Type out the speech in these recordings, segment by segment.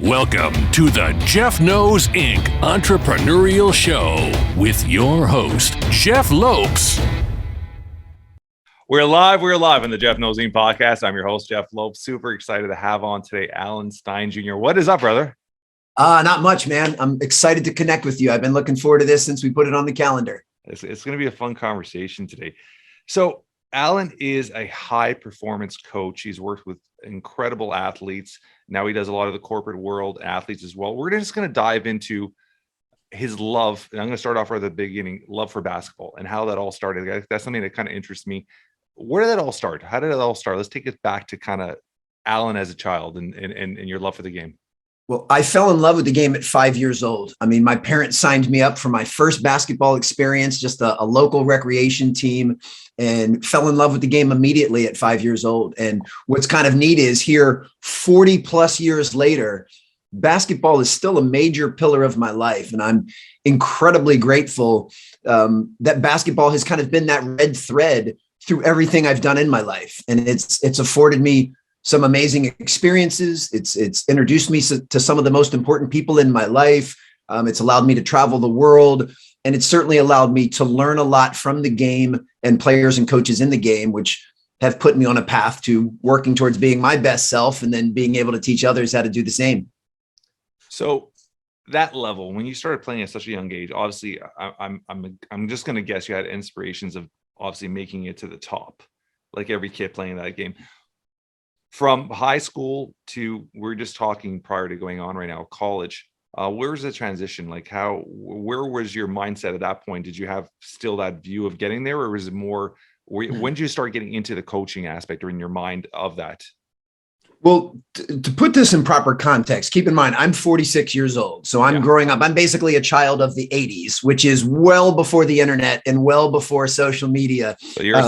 Welcome to the Jeff Knows Inc. Entrepreneurial Show with your host, Jeff Lopes. We're live on the Jeff Knows Inc. podcast. I'm your host, Jeff Lopes. Super excited to have on today Alan Stein Jr. What is up, brother? Not much, man. I'm excited to connect with you. I've been looking forward to this since we put it on the calendar. It's going to be a fun conversation today. So Alan is a high performance coach. He's worked with incredible athletes. Now he does a lot of the corporate world athletes as well. We're just going to dive into his love. And I'm going to start off right at the beginning, love for basketball and how that all started. That's something that kind of interests me. Where did that all start? How did it all start? Let's take it back to kind of Alan as a child and your love for the game. Well, I fell in love with the game at 5 years old. I mean, my parents signed me up for my first basketball experience, just a local recreation team, and fell in love with the game immediately at 5 years old. And what's kind of neat is here 40 plus years later, basketball is still a major pillar of my life. And I'm incredibly grateful that basketball has kind of been that red thread through everything I've done in my life. And it's afforded me some amazing experiences. It's introduced me to some of the most important people in my life. It's allowed me to travel the world. And it's certainly allowed me to learn a lot from the game and players and coaches in the game, which have put me on a path to working towards being my best self and then being able to teach others how to do the same. So that level, when you started playing at such a young age, obviously I'm just going to guess you had inspirations of obviously making it to the top, like every kid playing that game. From high school to, we're just talking prior to going on right now, college, where's the transition? Like where was your mindset at that point? Did you have still that view of getting there, or was it more, when did you start getting into the coaching aspect or in your mind of that? Well, to put this in proper context, keep in mind, I'm 46 years old. So I'm growing up. I'm basically a child of the 80s, which is well before the internet and well before social media. So you're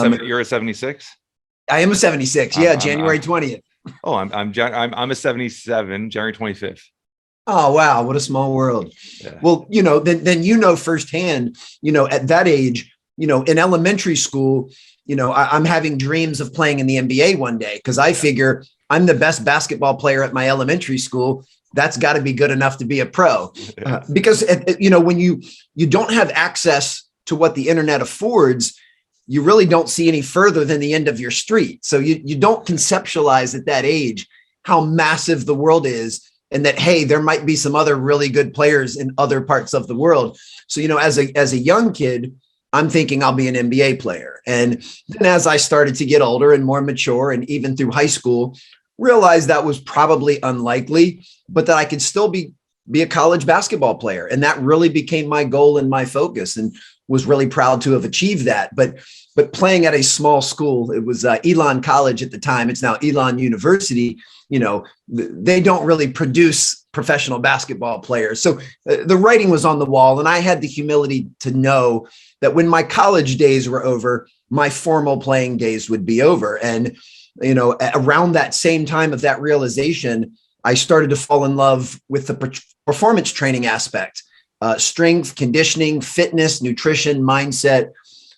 a 76? I am a 76. Yeah, January 20th. Oh, I'm a 77, January 25th. Oh, wow. What a small world. Yeah. Well, then firsthand, at that age, in elementary school, I'm having dreams of playing in the NBA one day because I figure I'm the best basketball player at my elementary school. That's got to be good enough to be a pro. Because, when you don't have access to what the internet affords, you really don't see any further than the end of your street. So you don't conceptualize at that age how massive the world is and that, hey, there might be some other really good players in other parts of the world. So, as a young kid, I'm thinking I'll be an NBA player. And then as I started to get older and more mature, and even through high school, realized that was probably unlikely, but that I could still be a college basketball player. And that really became my goal and my focus, and was really proud to have achieved that. But playing at a small school, it was Elon College at the time. It's now Elon University. They don't really produce professional basketball players. So the writing was on the wall, and I had the humility to know that when my college days were over, my formal playing days would be over. And, around that same time of that realization, I started to fall in love with the performance training aspect. Strength, conditioning, fitness, nutrition, mindset.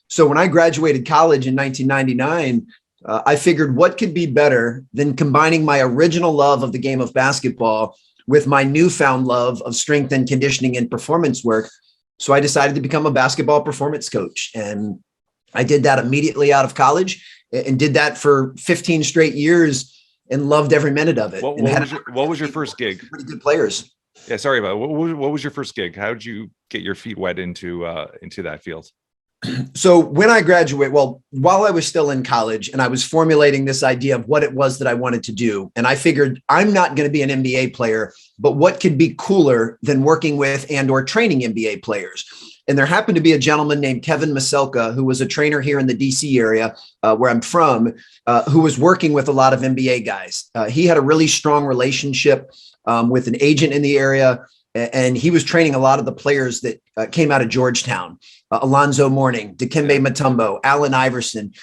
So when I graduated college in 1999, I figured what could be better than combining my original love of the game of basketball with my newfound love of strength and conditioning and performance work. So I decided to become a basketball performance coach. And I did that immediately out of college and did that for 15 straight years and loved every minute of it. What was your first gig? Pretty good players. Yeah, sorry about it. What was your first gig? How did you get your feet wet into that field? So when I graduated, while I was still in college and I was formulating this idea of what it was that I wanted to do, and I figured I'm not going to be an NBA player, but what could be cooler than working with and or training NBA players? And there happened to be a gentleman named Kevin Maselka, who was a trainer here in the DC area where I'm from, who was working with a lot of NBA guys. He had a really strong relationship with an agent in the area. And he was training a lot of the players that came out of Georgetown, Alonzo Mourning, Dikembe Mutombo, Allen Iverson.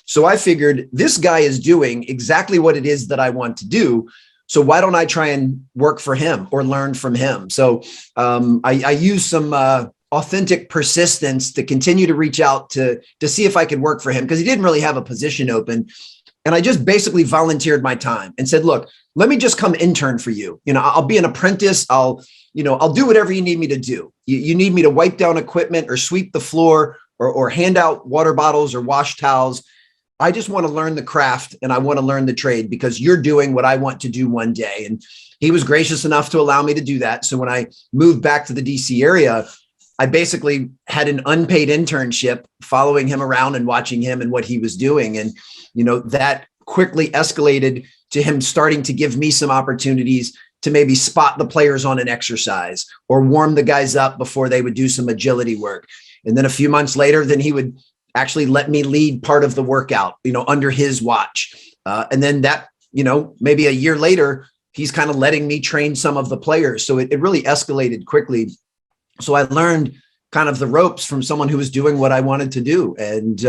So I figured this guy is doing exactly what it is that I want to do. So why don't I try and work for him or learn from him? So I used some authentic persistence to continue to reach out to see if I could work for him, because he didn't really have a position open. And I just basically volunteered my time and said, look, let me just come intern for you. I'll be an apprentice. I'll do whatever you need me to do. You need me to wipe down equipment or sweep the floor or hand out water bottles or wash towels. I just want to learn the craft and I want to learn the trade because you're doing what I want to do one day. And he was gracious enough to allow me to do that. So when I moved back to the DC area, I basically had an unpaid internship following him around and watching him and what he was doing. And, that quickly escalated to him starting to give me some opportunities to maybe spot the players on an exercise or warm the guys up before they would do some agility work. And then a few months later, then he would actually let me lead part of the workout, under his watch. And then that, maybe a year later, he's kind of letting me train some of the players. So it really escalated quickly. So I learned kind of the ropes from someone who was doing what I wanted to do. And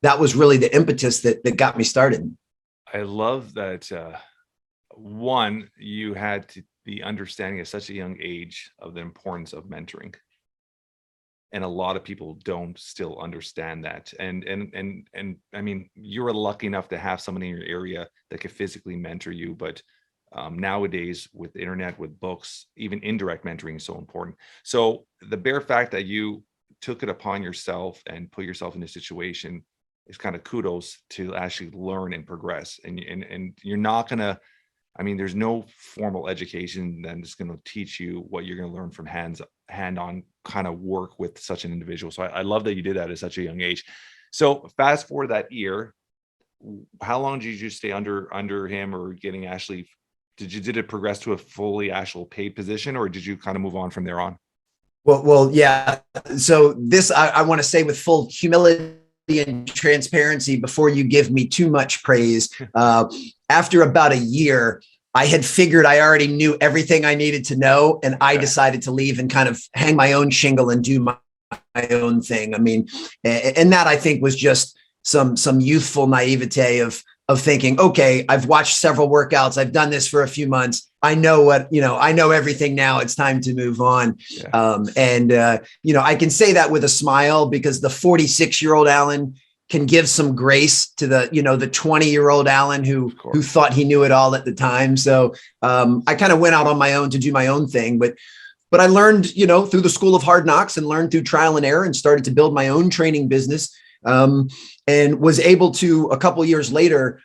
that was really the impetus that got me started. I love that. One, you had the understanding at such a young age of the importance of mentoring. And a lot of people don't still understand that. And I mean, you were lucky enough to have someone in your area that could physically mentor you, but nowadays with the internet, with books, even indirect mentoring is so important. So the bare fact that you took it upon yourself and put yourself in a situation is kind of kudos to actually learn and progress. And you're not gonna, I mean, there's no formal education that's going to teach you what you're going to learn from hand-on kind of work with such an individual. So I love that you did that at such a young age. So fast forward that year, how long did you stay under him, or getting actually, did it progress to a fully actual paid position, or did you kind of move on from there on? Well, yeah. So this, I want to say with full humility and transparency, before you give me too much praise, after about a year, I had figured I already knew everything I needed to know, and I decided to leave and kind of hang my own shingle and do my own thing. I mean, and that I think was just some youthful naivete of thinking, okay, I've watched several workouts, I've done this for a few months, I know I know everything now. It's time to move on. Yeah. I can say that with a smile, because the 46-year-old Alan can give some grace to the 20-year-old Alan who thought he knew it all at the time. So I kind of went out on my own to do my own thing, but I learned, through the school of hard knocks, and learned through trial and error, and started to build my own training business. And was able to, a couple of years later,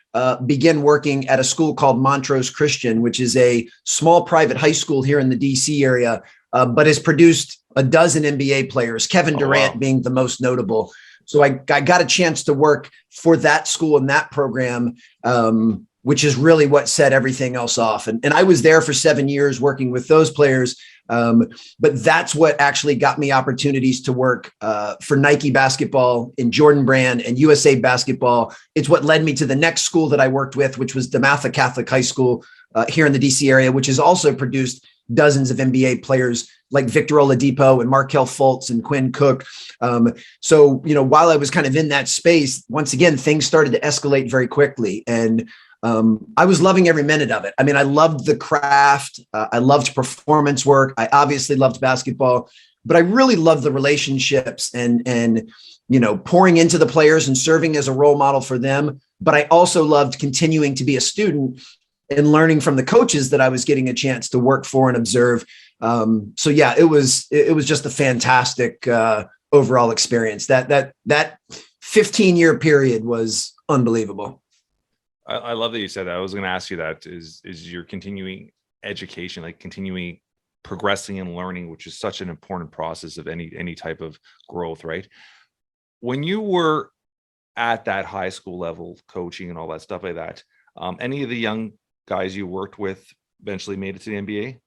begin working at a school called Montrose Christian, which is a small private high school here in the DC area, but has produced a dozen NBA players, Kevin Durant being the most notable. So I got a chance to work for that school and that program, which is really what set everything else off. And I was there for 7 years working with those players. But that's what actually got me opportunities to work for Nike basketball, in Jordan Brand, and USA basketball. It's what led me to the next school that I worked with, which was DeMatha Catholic High School here in the DC area, which has also produced dozens of NBA players like Victor Oladipo and Markelle Fultz and Quinn Cook. So, while I was kind of in that space, once again, things started to escalate very quickly. And I was loving every minute of it. I mean, I loved the craft. I loved performance work. I obviously loved basketball, but I really loved the relationships and pouring into the players and serving as a role model for them. But I also loved continuing to be a student and learning from the coaches that I was getting a chance to work for and observe. So yeah, it was just a fantastic overall experience. That 15-year period was unbelievable. I love that you said that. I was going to ask you that is your continuing education, like continuing progressing and learning, which is such an important process of any type of growth, right? When you were at that high school level, coaching and all that stuff like that, any of the young guys you worked with eventually made it to the NBA?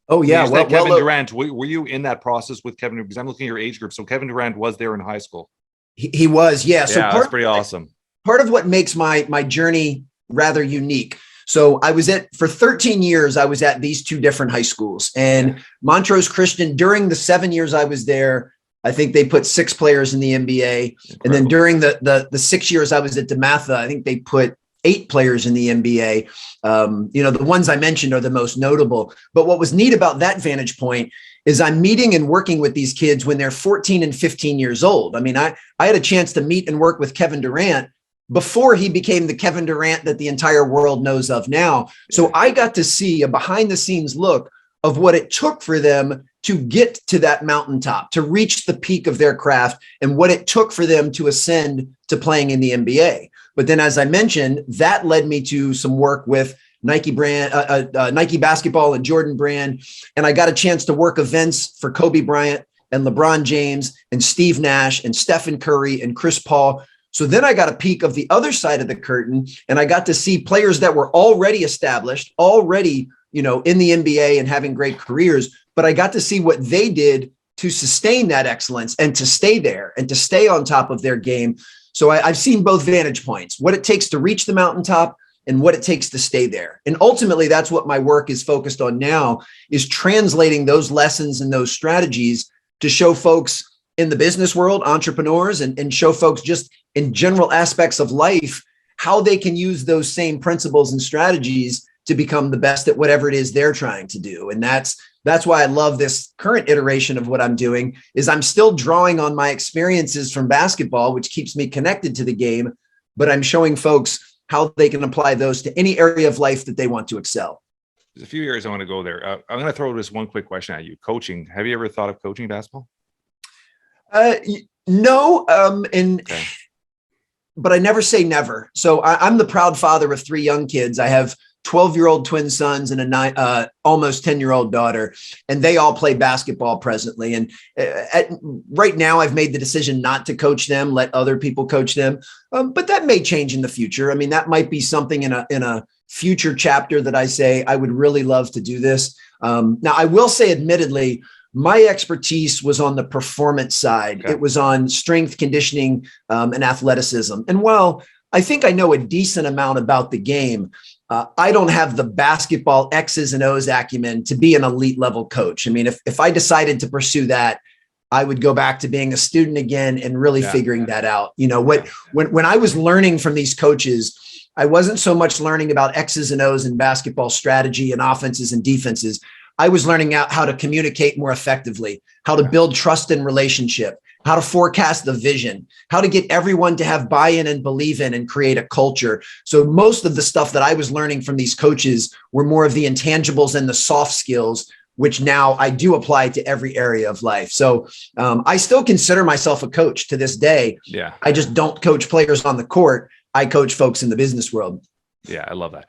Oh yeah, Kevin Durant. Were you in that process with Kevin? Because I'm looking at your age group. So Kevin Durant was there in high school. He was, yeah. So that's pretty awesome. Part of what makes my journey rather unique. So I was for 13 years, I was at these two different high schools, and Montrose Christian, during the 7 years I was there, I think they put 6 players in the NBA. Incredible. And then during the 6 years I was at DeMatha, I think they put 8 players in the NBA. The ones I mentioned are the most notable. But what was neat about that vantage point is I'm meeting and working with these kids when they're 14 and 15 years old. I mean, I had a chance to meet and work with Kevin Durant before he became the Kevin Durant that the entire world knows of now. So I got to see a behind the scenes look of what it took for them to get to that mountaintop, to reach the peak of their craft, and what it took for them to ascend to playing in the NBA. But then, as I mentioned, that led me to some work with Nike brand, Nike basketball and Jordan brand. And I got a chance to work events for Kobe Bryant and LeBron James and Steve Nash and Stephen Curry and Chris Paul. So then I got a peek of the other side of the curtain, and I got to see players that were already established, already, in the NBA and having great careers, but I got to see what they did to sustain that excellence and to stay there and to stay on top of their game. So I've seen both vantage points, what it takes to reach the mountaintop and what it takes to stay there. And ultimately, that's what my work is focused on now, is translating those lessons and those strategies to show folks in the business world, entrepreneurs, and show folks just in general aspects of life, how they can use those same principles and strategies to become the best at whatever it is they're trying to do. And that's why I love this current iteration of what I'm doing, is I'm still drawing on my experiences from basketball, which keeps me connected to the game, but I'm showing folks how they can apply those to any area of life that they want to excel. There's a few areas I want to go there. I'm going to throw this one quick question at you. Coaching. Have you ever thought of coaching basketball? No. Okay. But I never say never. So I'm the proud father of 3 young kids. I have 12-year-old twin sons and a almost 10-year-old daughter, and they all play basketball presently. And right now, I've made the decision not to coach them, let other people coach them. But that may change in the future. I mean, that might be something in a future chapter that I say I would really love to do this. Now, I will say, admittedly, my expertise was on the performance side. Okay. It was on strength, conditioning, and athleticism. And while I think I know a decent amount about the game, I don't have the basketball X's and O's acumen to be an elite level coach. I mean, if I decided to pursue that, I would go back to being a student again and really figuring that out. When I was learning from these coaches, I wasn't so much learning about X's and O's and basketball strategy and offenses and defenses. I was learning out how to communicate more effectively, how to build trust in relationship, how to forecast the vision, how to get everyone to have buy-in and believe in and create a culture. So most of the stuff that I was learning from these coaches were more of the intangibles and the soft skills, which now I do apply to every area of life. So I still consider myself a coach to this day. Yeah. I just don't coach players on the court. I coach folks in the business world. Yeah, I love that.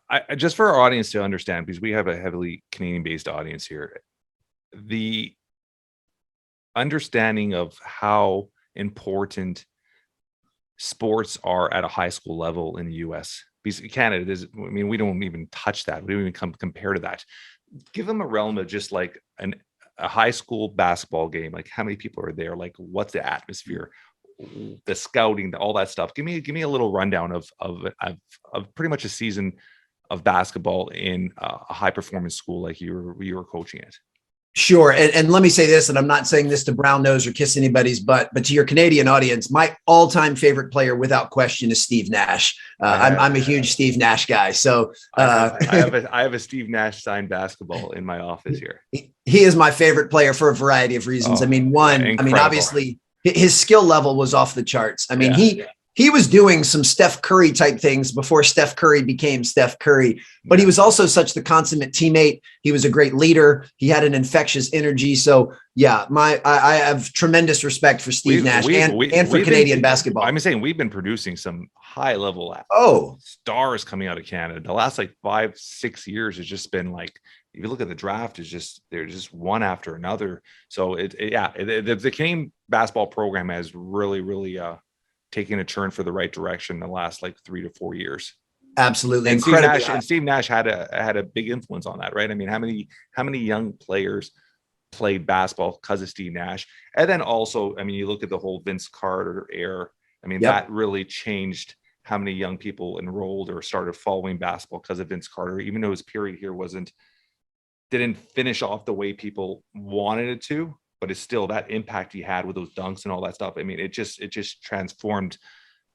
I just for our audience to understand, because we have a heavily Canadian-based audience here, the understanding of how important sports are at a high school level in the US. Because Canada is, we don't even touch that. We don't even compare to that. Give them a realm of just like a high school basketball game. Like, how many people are there? Like, what's the atmosphere? The scouting, all that stuff. Give me a little rundown of pretty much a season of basketball in a high performance school like you were coaching it. Sure. And let me say this, and I'm not saying this to brown nose or kiss anybody's butt, but to your Canadian audience, my all-time favorite player without question is Steve Nash. I'm a huge Steve Nash guy. So I have a Steve Nash signed basketball in my office here. He is my favorite player for a variety of reasons. Obviously his skill level was off the charts. He was doing some Steph Curry type things before Steph Curry became Steph Curry, but he was also such the consummate teammate. He was a great leader. He had an infectious energy. So yeah, I have tremendous respect for Steve Nash and for Canadian basketball. I'm saying we've been producing some high level stars coming out of Canada. The last 5-6 years has just been like, if you look at the draft, they're just one after another. So the Canadian basketball program has really taking a turn for the right direction in the last 3 to 4 years. Absolutely. And Steve Nash had a big influence on that, right? How many young players played basketball because of Steve Nash? And then also, you look at the whole Vince Carter era. That really changed how many young people enrolled or started following basketball because of Vince Carter, even though his period here didn't finish off the way people wanted it to. But it's still that impact he had with those dunks and all that stuff. It just transformed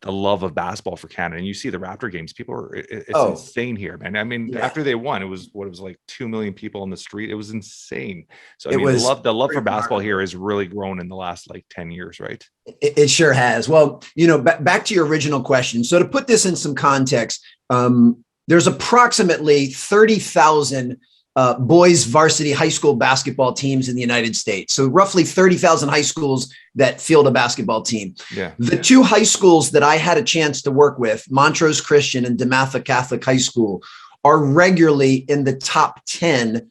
the love of basketball for Canada. And you see the Raptor games, people are, it's insane here, man. I mean, after they won, it was like 2 million people on the street. It was insane. So I mean, the love for basketball here has really grown in the last like 10 years, right? It sure has. Well, back to your original question. So to put this in some context, there's approximately 30,000 boys varsity high school basketball teams in the United States. So roughly 30,000 high schools that field a basketball team. The two high schools that I had a chance to work with, Montrose Christian and DeMatha Catholic High School, are regularly in the top 10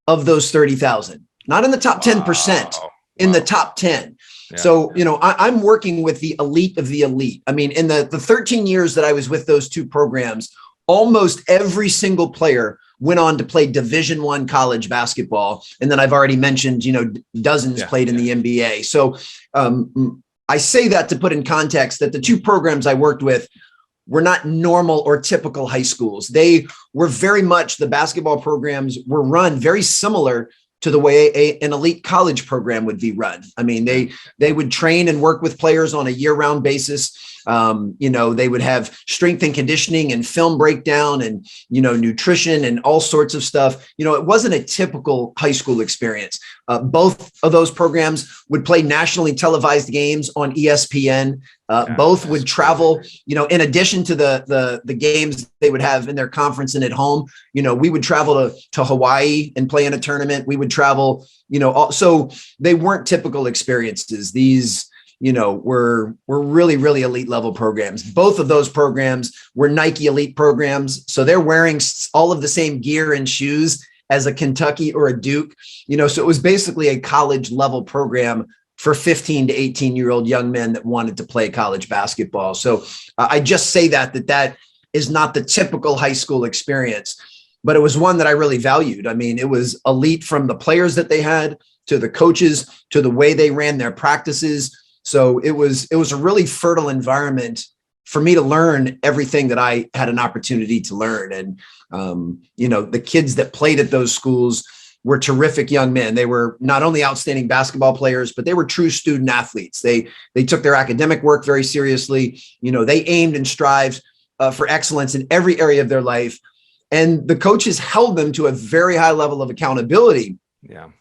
of those 30,000. Not in the top 10%, in the top 10. So, I'm working with the elite of the elite. I mean, in the 13 years that I was with those two programs, almost every single player went on to play Division I college basketball. And then I've already mentioned, dozens played in the NBA. So I say that to put in context that the two programs I worked with were not normal or typical high schools. They were very much, the basketball programs were run very similar to the way an elite college program would be run. I mean, they would train and work with players on a year-round basis. They would have strength and conditioning and film breakdown and, nutrition and all sorts of stuff. It wasn't a typical high school experience. Both of those programs would play nationally televised games on ESPN. Both would travel, in addition to the games they would have in their conference and at home. We would travel to Hawaii and play in a tournament. We would travel, so they weren't typical experiences. These were really, really elite level programs. Both of those programs were Nike elite programs. So they're wearing all of the same gear and shoes as a Kentucky or a Duke, so it was basically a college level program for 15 to 18-year-old young men that wanted to play college basketball. So I just say that is not the typical high school experience, but it was one that I really valued. I mean, it was elite from the players that they had to the coaches, to the way they ran their practices. So it was a really fertile environment for me to learn everything that I had an opportunity to learn. And, the kids that played at those schools were terrific young men. They were not only outstanding basketball players, but they were true student athletes. They took their academic work very seriously. They aimed and strived for excellence in every area of their life. And the coaches held them to a very high level of accountability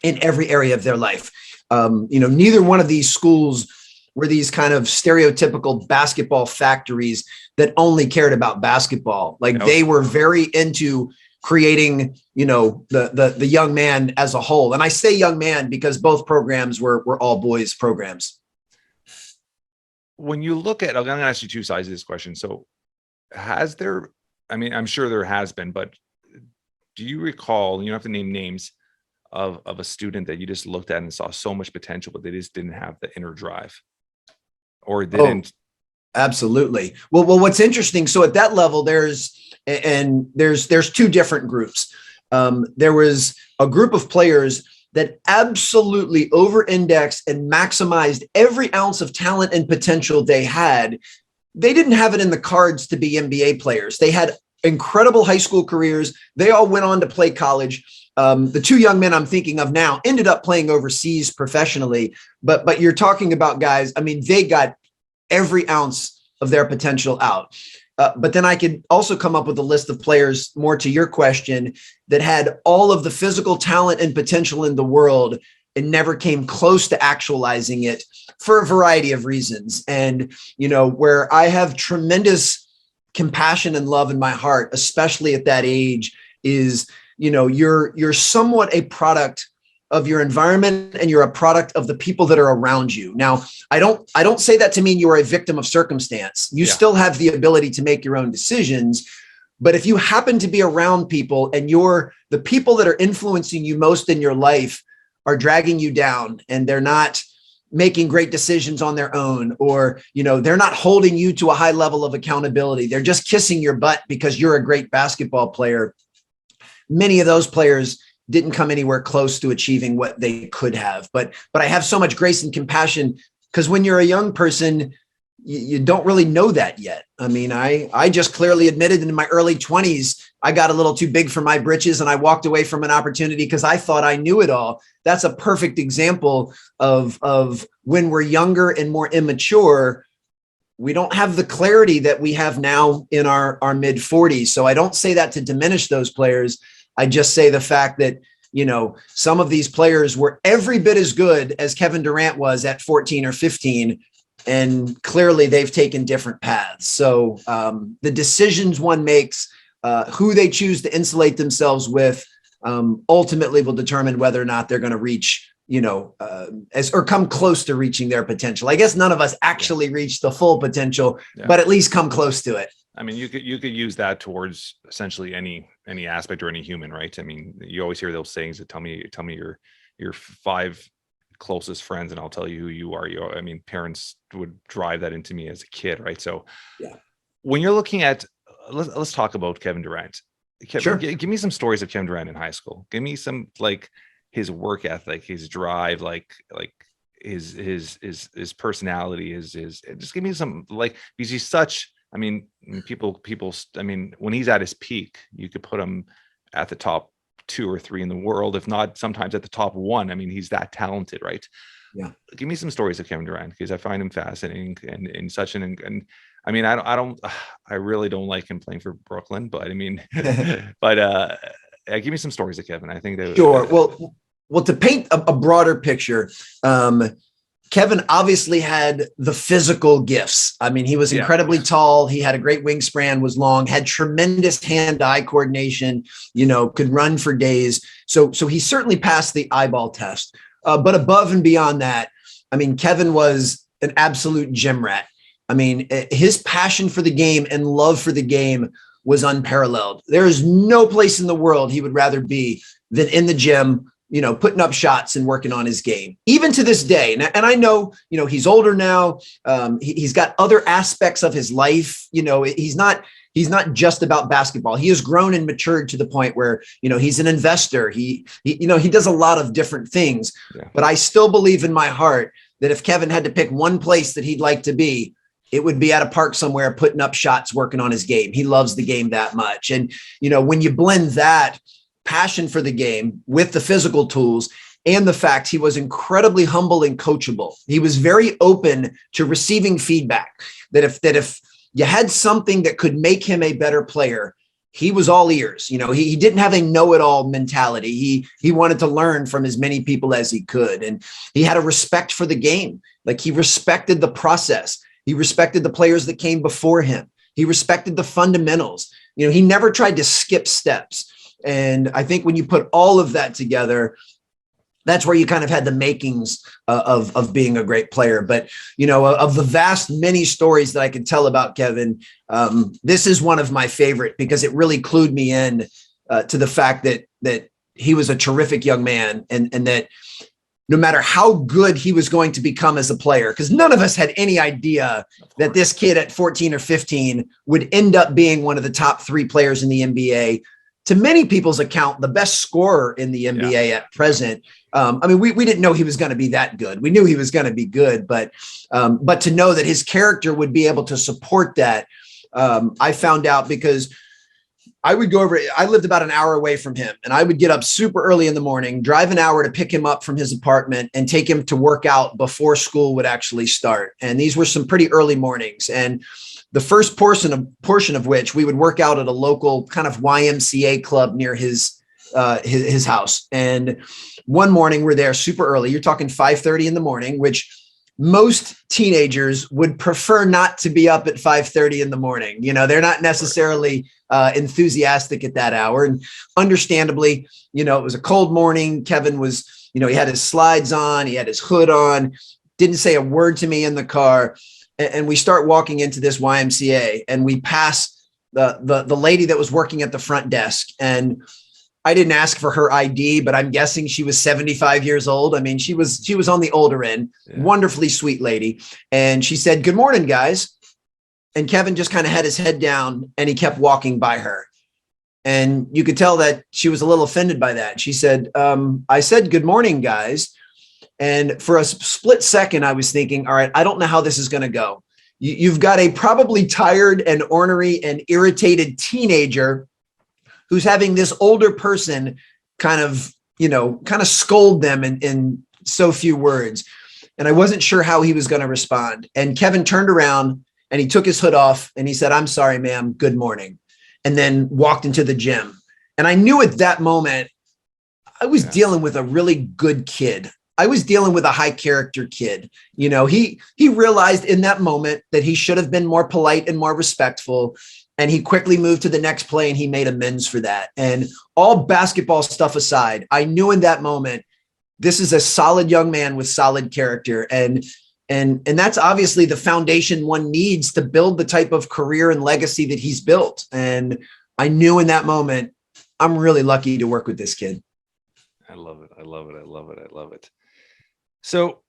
in every area of their life. Neither one of these schools were these kind of stereotypical basketball factories that only cared about basketball. They were very into creating, the young man as a whole. And I say young man because both programs were all boys programs. When you look at, I'm going to ask you two sides of this question. So has there, I'm sure there has been, but do you recall, you don't have to name names, of a student that you just looked at and saw so much potential, but they just didn't have the inner drive? Or didn't? Oh, absolutely. Well, what's interesting, so at that level, there's two different groups. There was a group of players that absolutely over-indexed and maximized every ounce of talent and potential they had. They didn't have it in the cards to be NBA players. They had incredible high school careers. They all went on to play college. The two young men I'm thinking of now ended up playing overseas professionally, but you're talking about guys, they got every ounce of their potential out. But then I could also come up with a list of players, more to your question, that had all of the physical talent and potential in the world and never came close to actualizing it for a variety of reasons. And, where I have tremendous compassion and love in my heart, especially at that age, is you're somewhat a product of your environment, and you're a product of the people that are around you. Now, I don't say that to mean you are a victim of circumstance. You still have the ability to make your own decisions. But if you happen to be around people and the people that are influencing you most in your life are dragging you down, and they're not making great decisions on their own, or, they're not holding you to a high level of accountability, they're just kissing your butt because you're a great basketball player. Many of those players didn't come anywhere close to achieving what they could have. But I have so much grace and compassion because when you're a young person, you don't really know that yet. I just clearly admitted in my early 20s, I got a little too big for my britches and I walked away from an opportunity because I thought I knew it all. That's a perfect example of when we're younger and more immature, we don't have the clarity that we have now in our mid 40s. So I don't say that to diminish those players. I just say the fact that, some of these players were every bit as good as Kevin Durant was at 14 or 15. And clearly they've taken different paths. So the decisions one makes, who they choose to insulate themselves with, ultimately will determine whether or not they're going to reach, or come close to reaching their potential. I guess none of us actually reach the full potential, but at least come close to it. I mean, you could use that towards essentially any aspect or any human, right? I mean, you always hear those sayings that tell me your 5 closest friends and I'll tell you who you are. I mean, parents would drive that into me as a kid, right? So when you're looking at, let's talk about Kevin Durant. Sure. Give me some stories of Kevin Durant in high school. Give me some, like, his work ethic, his drive, like his personality, his just give me some, like, because he's such, I mean, people, I mean, when he's at his peak, you could put him at the top 2 or 3 in the world, if not sometimes at the top 1. I mean, he's that talented, right? Yeah. Give me some stories of Kevin Durant, because I find him fascinating and such and I mean, I really don't like him playing for Brooklyn, but I mean, but give me some stories of Kevin. I think that sure. Well, to paint a broader picture, Kevin obviously had the physical gifts. I mean, he was incredibly tall. He had a great wingspan, was long, had tremendous hand-eye coordination, could run for days. So he certainly passed the eyeball test. But above and beyond that, I mean, Kevin was an absolute gym rat. I mean, his passion for the game and love for the game was unparalleled. There is no place in the world he would rather be than in the gym, putting up shots and working on his game, even to this day. And I know, he's older now. He's got other aspects of his life. He's not just about basketball. He has grown and matured to the point where, he's an investor. He does a lot of different things, but I still believe in my heart that if Kevin had to pick one place that he'd like to be, it would be at a park somewhere, putting up shots, working on his game. He loves the game that much. And, when you blend that passion for the game with the physical tools and the fact he was incredibly humble and coachable, he was very open to receiving feedback, that if you had something that could make him a better player, he was all ears. He didn't have a know-it-all mentality. He wanted to learn from as many people as he could. And he had a respect for the game. Like, he respected the process. He respected the players that came before him. He respected the fundamentals. He never tried to skip steps. And I think when you put all of that together, that's where you kind of had the makings of being a great player. But, of the vast many stories that I could tell about Kevin, this is one of my favorite, because it really clued me in to the fact that he was a terrific young man, and that no matter how good he was going to become as a player, because none of us had any idea that this kid at 14 or 15 would end up being one of the top 3 players in the NBA. To many people's account, the best scorer in the NBA at present. I mean, we didn't know he was going to be that good. We knew he was going to be good, but to know that his character would be able to support that, I found out because I would go over. I lived about an hour away from him, and I would get up super early in the morning, drive an hour to pick him up from his apartment, and take him to work out before school would actually start. And these were some pretty early mornings. And the first portion of which we would work out at a local kind of YMCA club near his house. And one morning we're there super early. You're talking 5:30 in the morning, which most teenagers would prefer not to be up at 5:30 in the morning. They're not necessarily enthusiastic at that hour. And understandably, it was a cold morning. Kevin was, he had his slides on, he had his hood on, didn't say a word to me in the car. And we start walking into this YMCA, and we pass the lady that was working at the front desk. And I didn't ask for her ID, but I'm guessing she was 75 years old. I mean, she was on the older end, wonderfully sweet lady. And she said, "Good morning, guys." And Kevin just kind of had his head down, and he kept walking by her. And you could tell that she was a little offended by that. She said, "I said, good morning, guys." And for a split second, I was thinking, all right, I don't know how this is going to go. You've got a probably tired and ornery and irritated teenager who's having this older person kind of scold them in so few words. And I wasn't sure how he was going to respond. And Kevin turned around and he took his hood off and he said, "I'm sorry, ma'am. Good morning." And then walked into the gym. And I knew at that moment, I was dealing with a really good kid. I was dealing with a high character kid. You know, he realized in that moment that he should have been more polite and more respectful. And he quickly moved to the next play and he made amends for that. And all basketball stuff aside, I knew in that moment, this is a solid young man with solid character. And that's obviously the foundation one needs to build the type of career and legacy that he's built. And I knew in that moment, I'm really lucky to work with this kid. I love it. I love it. I love it. I love it. So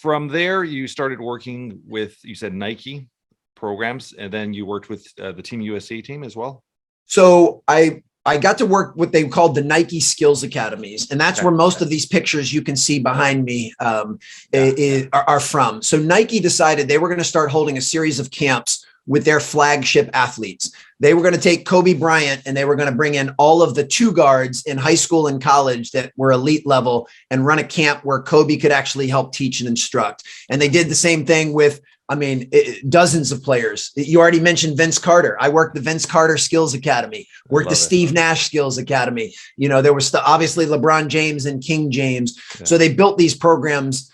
from there, you started working with, you said Nike programs, and then you worked with the Team USA team as well. So I got to work what they called the Nike Skills Academies. And that's where most of these pictures you can see behind me are from. So Nike decided they were going to start holding a series of camps with their flagship athletes. They were going to take Kobe Bryant and they were going to bring in all of the two guards in high school and college that were elite level and run a camp where Kobe could actually help teach and instruct. And they did the same thing with, dozens of players. You already mentioned Vince Carter. I worked the Vince Carter Skills Academy, worked the Steve Nash Skills Academy. You know, there was obviously LeBron James and King James. Yeah. So they built these programs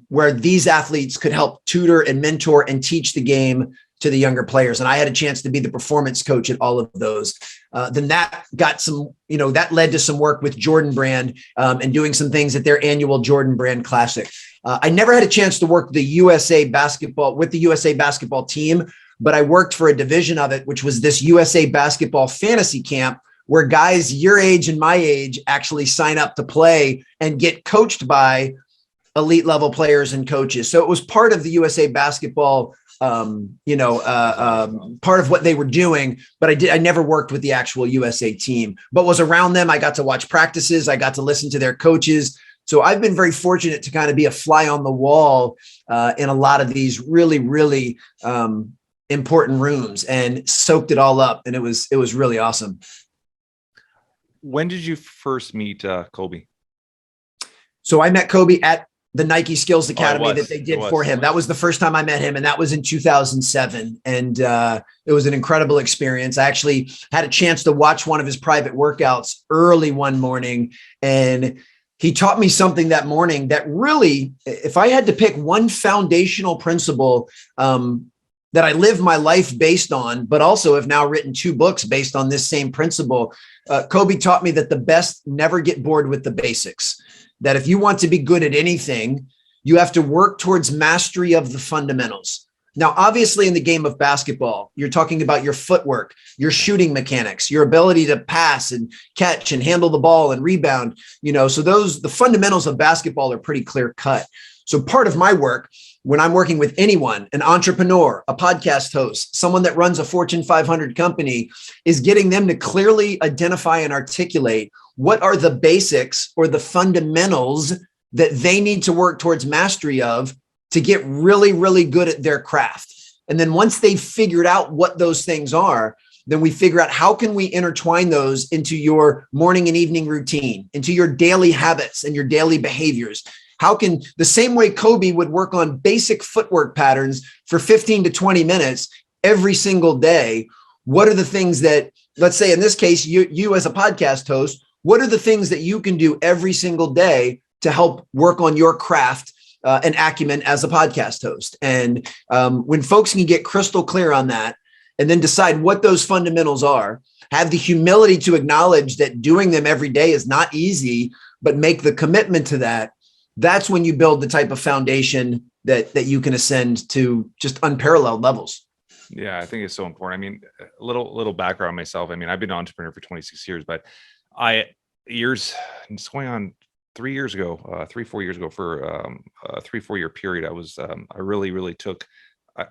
where these athletes could help tutor and mentor and teach the game to the younger players. And I had a chance to be the performance coach at all of those. Then that got some, that led to some work with Jordan Brand and doing some things at their annual Jordan Brand Classic. I never had a chance to work with the USA basketball team, but I worked for a division of it, which was this USA basketball fantasy camp where guys your age and my age actually sign up to play and get coached by elite level players and coaches. So it was part of the USA basketball part of what they were doing, but I never worked with the actual USA team, but was around them. I got to watch practices. I got to listen to their coaches. So I've been very fortunate to kind of be a fly on the wall in a lot of these really, really important rooms and soaked it all up. And it was really awesome. When did you first meet Kobe? So I met Kobe at the Nike Skills Academy that they did for him. That was the first time I met him. And that was in 2007. And it was an incredible experience. I actually had a chance to watch one of his private workouts early one morning. And he taught me something that morning that really, if I had to pick one foundational principle that I live my life based on, but also have now written 2 books based on this same principle, Kobe taught me that the best never get bored with the basics. That if you want to be good at anything, you have to work towards mastery of the fundamentals. Now, obviously in the game of basketball, you're talking about your footwork, your shooting mechanics, your ability to pass and catch and handle the ball and rebound, so the fundamentals of basketball are pretty clear cut. So part of my work when I'm working with anyone, an entrepreneur, a podcast host, someone that runs a Fortune 500 company, is getting them to clearly identify and articulate what are the basics or the fundamentals that they need to work towards mastery of to get really, really good at their craft. And then once they've figured out what those things are, then we figure out how can we intertwine those into your morning and evening routine, into your daily habits and your daily behaviors. How can, the same way Kobe would work on basic footwork patterns for 15 to 20 minutes every single day, what are the things that, let's say in this case, you as a podcast host, what are the things that you can do every single day to help work on your craft and acumen as a podcast host? And when folks can get crystal clear on that and then decide what those fundamentals are, have the humility to acknowledge that doing them every day is not easy, but make the commitment to that, that's when you build the type of foundation that you can ascend to just unparalleled levels. Yeah, I think it's so important. I mean, a little background on myself. I mean, I've been an entrepreneur for 26 years, but it's going on 3 years ago, 4 years ago for a 3-4 year period. I really took,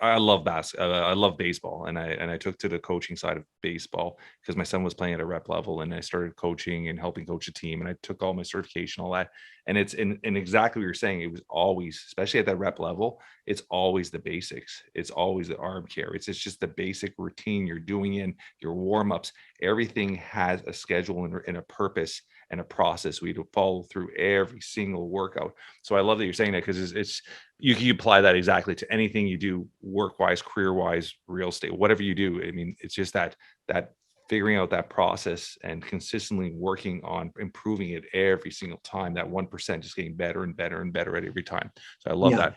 I love I love baseball, and I took to the coaching side of baseball because my son was playing at a rep level, and I started coaching and helping coach a team, and I took all my certification, all that. And it's in exactly what you're saying. It was always, especially at that rep level, it's always the basics. It's always the arm care. It's just the basic routine you're doing in your warm-ups. Everything has a schedule and a purpose and a process we to follow through every single workout. So I love that you're saying that, because it's you can apply that exactly to anything you do, work-wise, career-wise, real estate, whatever you do. I mean, it's just that figuring out that process and consistently working on improving it every single time, that 1% just getting better and better and better at every time. So I love that.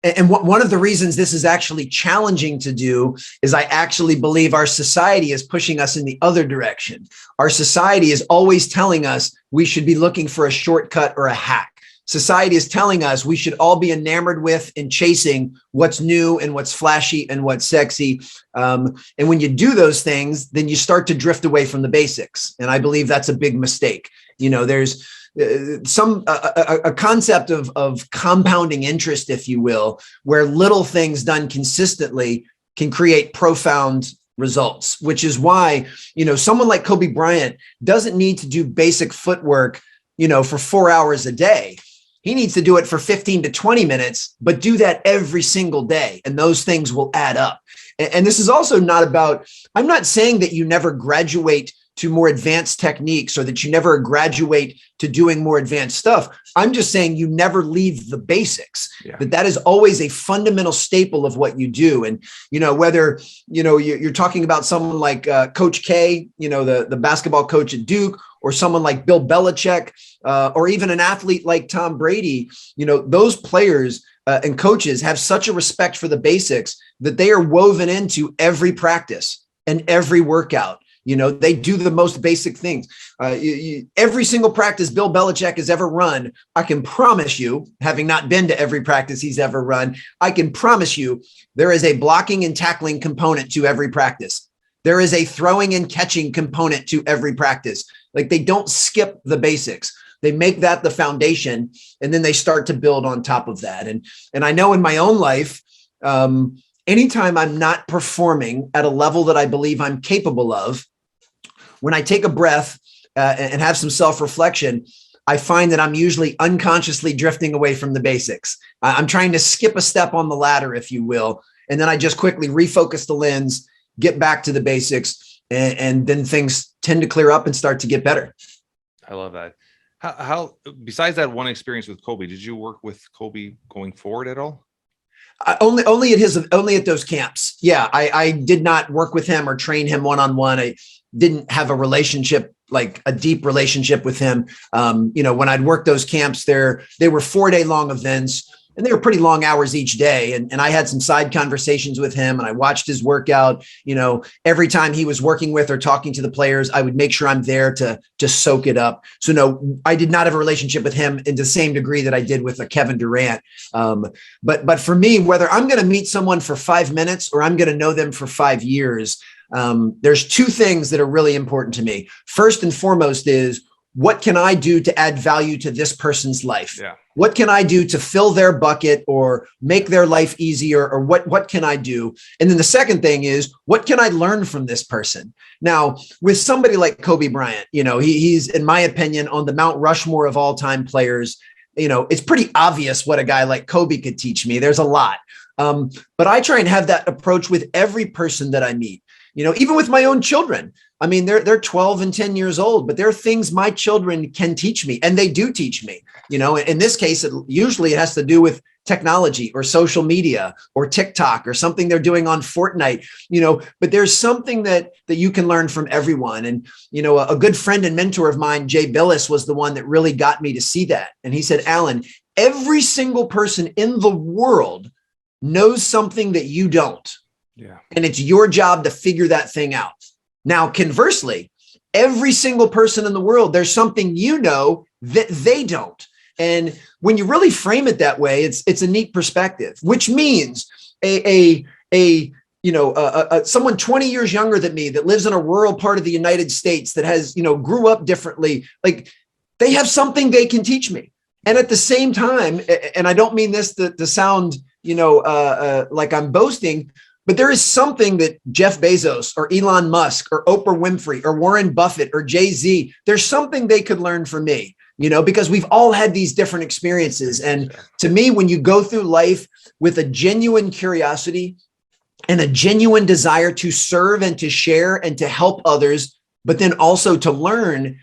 And one of the reasons this is actually challenging to do is I actually believe our society is pushing us in the other direction. Our society is always telling us we should be looking for a shortcut or a hack. Society is telling us we should all be enamored with and chasing what's new and what's flashy and what's sexy. And when you do those things, then you start to drift away from the basics. And I believe that's a big mistake. There's a concept of compounding interest, if you will, where little things done consistently can create profound results, which is why, someone like Kobe Bryant doesn't need to do basic footwork, for 4 hours a day. He needs to do it for 15 to 20 minutes, but do that every single day. And those things will add up. And this is also not about, I'm not saying that you never graduate to more advanced techniques or that you never graduate to doing more advanced stuff. I'm just saying you never leave the basics. That is always a fundamental staple of what you do. And, whether, you're talking about someone like Coach K, the basketball coach at Duke, or someone like Bill Belichick, or even an athlete like Tom Brady, those players and coaches have such a respect for the basics that they are woven into every practice and every workout. They do the most basic things. Every single practice Bill Belichick has ever run, I can promise you, having not been to every practice he's ever run, I can promise you there is a blocking and tackling component to every practice. There is a throwing and catching component to every practice. Like, they don't skip the basics. They make that the foundation, and then they start to build on top of that. And I know in my own life, anytime I'm not performing at a level that I believe I'm capable of, when I take a breath and have some self-reflection, I find that I'm usually unconsciously drifting away from the basics. I'm trying to skip a step on the ladder, if you will. And then I just quickly refocus the lens, get back to the basics, and then things tend to clear up and start to get better. I love that. How besides that one experience with Kobe, did you work with Kobe going forward at all? Only at those camps. Yeah, I did not work with him or train him one-on-one. I didn't have a relationship, like a deep relationship with him. When I'd work those camps, they were 4-day long events, and they were pretty long hours each day. And I had some side conversations with him, and I watched his workout. Every time he was working with or talking to the players, I would make sure I'm there to just soak it up. So no, I did not have a relationship with him in the same degree that I did with a Kevin Durant. But for me, whether I'm going to meet someone for 5 minutes or I'm going to know them for 5 years, there's two things that are really important to me. First and foremost is, what can I do to add value to this person's life? Yeah. What can I do to fill their bucket or make their life easier? Or what can I do? And then the second thing is, what can I learn from this person? Now, with somebody like Kobe Bryant, he's, in my opinion, on the Mount Rushmore of all time players. It's pretty obvious what a guy like Kobe could teach me. There's a lot. But I try and have that approach with every person that I meet. Even with my own children. I mean, they're 12 and 10 years old, but there are things my children can teach me, and they do teach me. In this case, usually it has to do with technology or social media or TikTok or something they're doing on Fortnite, but there's something that you can learn from everyone. And, a good friend and mentor of mine, Jay Billis, was the one that really got me to see that. And he said, Alan, every single person in the world knows something that you don't. Yeah. And it's your job to figure that thing out. Now, conversely, every single person in the world, there's something that they don't. And when you really frame it that way, it's a neat perspective, which means someone 20 years younger than me that lives in a rural part of the United States that has, grew up differently, like, they have something they can teach me. And at the same time, and I don't mean this to sound, like I'm boasting, but there is something that Jeff Bezos or Elon Musk or Oprah Winfrey or Warren Buffett or Jay-Z, there's something they could learn from me, because we've all had these different experiences. And to me, when you go through life with a genuine curiosity and a genuine desire to serve and to share and to help others, but then also to learn,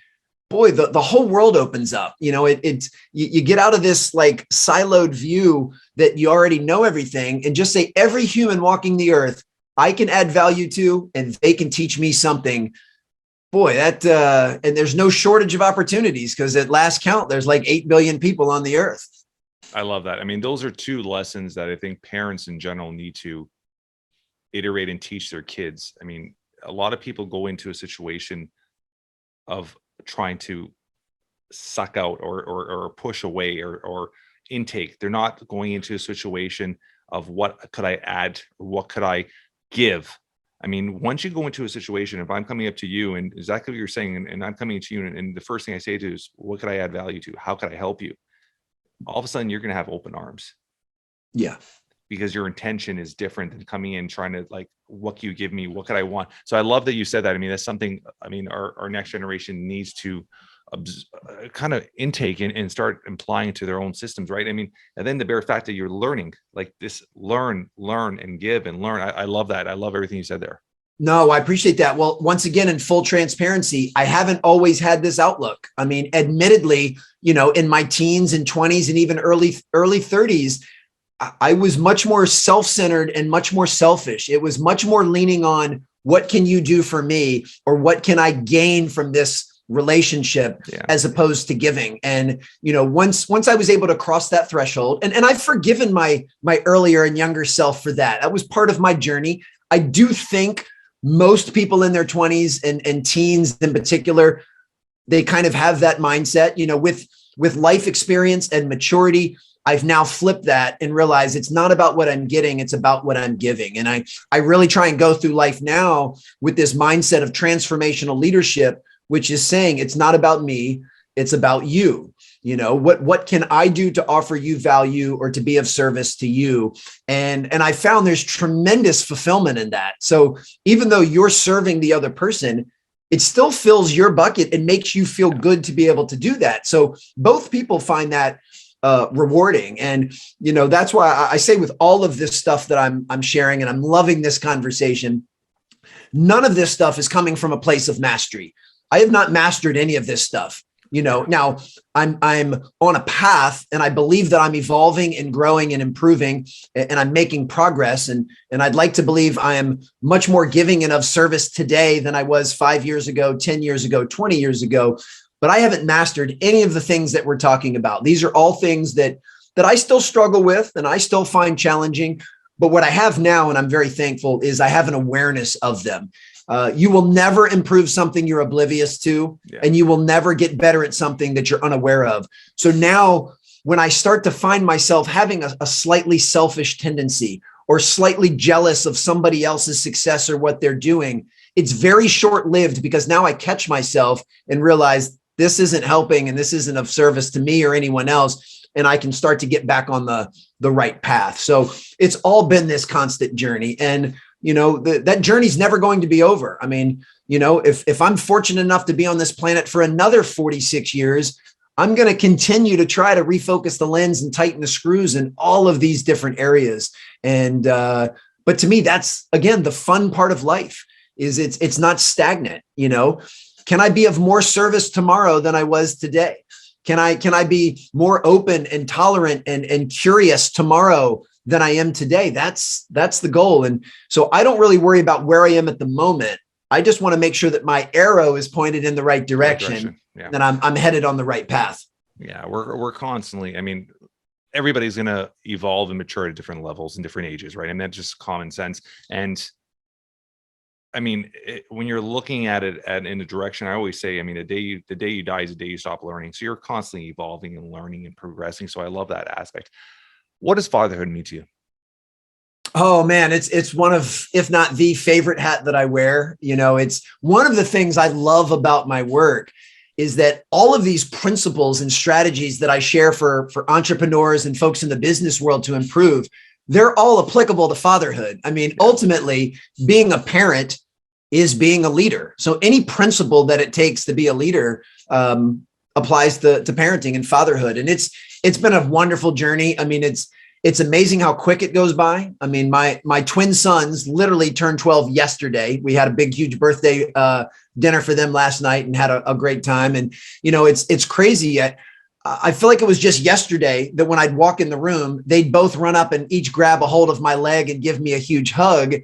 boy, the whole world opens up. You get out of this like siloed view that you already know everything, and just say, every human walking the earth, I can add value to, and they can teach me something. Boy, and there's no shortage of opportunities, because at last count, there's like 8 billion people on the earth. I love that. I mean, those are two lessons that I think parents in general need to iterate and teach their kids. I mean, a lot of people go into a situation of trying to suck out or push away or intake. They're not going into a situation of what could I add or what could I give. I mean, once you go into a situation, if I'm coming up to you and exactly what you're saying, and I'm coming to you, and the first thing I say to you is, what could I add value to? How could I help you? All of a sudden, you're going to have open arms. Yeah. Because your intention is different than coming in trying to like, what can you give me? What could I want? So I love that you said that. I mean, that's something, I mean, our next generation needs to kind of intake and start implying to their own systems, right? I mean, and then the bare fact that you're learning like this, learn and give and learn. I love that. I love everything you said there. No, I appreciate that. Well, once again, in full transparency, I haven't always had this outlook. I mean, admittedly, in my teens and 20s and even early 30s, I was much more self-centered and much more selfish. It was much more leaning on, what can you do for me, or what can I gain from this relationship, as opposed to giving. And, once I was able to cross that threshold, and I've forgiven my earlier and younger self for that. That was part of my journey. I do think most people in their 20s and teens in particular, they kind of have that mindset, with life experience and maturity. I've now flipped that and realized it's not about what I'm getting, it's about what I'm giving. And I really try and go through life now with this mindset of transformational leadership, which is saying it's not about me, it's about you. What can I do to offer you value or to be of service to you? And I found there's tremendous fulfillment in that. So even though you're serving the other person, it still fills your bucket and makes you feel good to be able to do that. So both people find that rewarding. And, that's why I say, with all of this stuff that I'm sharing, and I'm loving this conversation, none of this stuff is coming from a place of mastery. I have not mastered any of this stuff. Now I'm on a path, and I believe that I'm evolving and growing and improving, and I'm making progress. And I'd like to believe I am much more giving and of service today than I was 5 years ago, 10 years ago, 20 years ago. But I haven't mastered any of the things that we're talking about. These are all things that I still struggle with and I still find challenging. But what I have now, and I'm very thankful, is I have an awareness of them. You will never improve something you're oblivious to, and you will never get better at something that you're unaware of. So now when I start to find myself having a slightly selfish tendency or slightly jealous of somebody else's success or what they're doing, it's very short-lived, because now I catch myself and realize this isn't helping and this isn't of service to me or anyone else. And I can start to get back on the right path. So it's all been this constant journey. And, that journey's never going to be over. I mean, if I'm fortunate enough to be on this planet for another 46 years, I'm going to continue to try to refocus the lens and tighten the screws in all of these different areas. And, but to me, that's, again, the fun part of life is it's not stagnant. Can I be of more service tomorrow than I was today? Can I be more open and tolerant and curious tomorrow than I am today? That's the goal. And so I don't really worry about where I am at the moment. I just want to make sure that my arrow is pointed in the right direction. Yeah. That I'm headed on the right path. Yeah, we're constantly, I mean, everybody's going to evolve and mature at different levels and different ages, right? And that's just common sense. And I mean, when you're looking at it in a direction, I always say, I mean, the day you die is the day you stop learning. So you're constantly evolving and learning and progressing. So I love that aspect. What does fatherhood mean to you? Oh man, it's one of, if not the favorite hat that I wear. It's one of the things I love about my work is that all of these principles and strategies that I share for entrepreneurs and folks in the business world to improve, they're all applicable to fatherhood. I mean, ultimately, being a parent is being a leader. So any principle that it takes to be a leader applies to parenting and fatherhood. And it's been a wonderful journey. I mean, it's amazing how quick it goes by. I mean, my twin sons literally turned 12 yesterday. We had a big, huge birthday dinner for them last night and had a great time. And, it's crazy. I feel like it was just yesterday that when I'd walk in the room, they'd both run up and each grab a hold of my leg and give me a huge hug.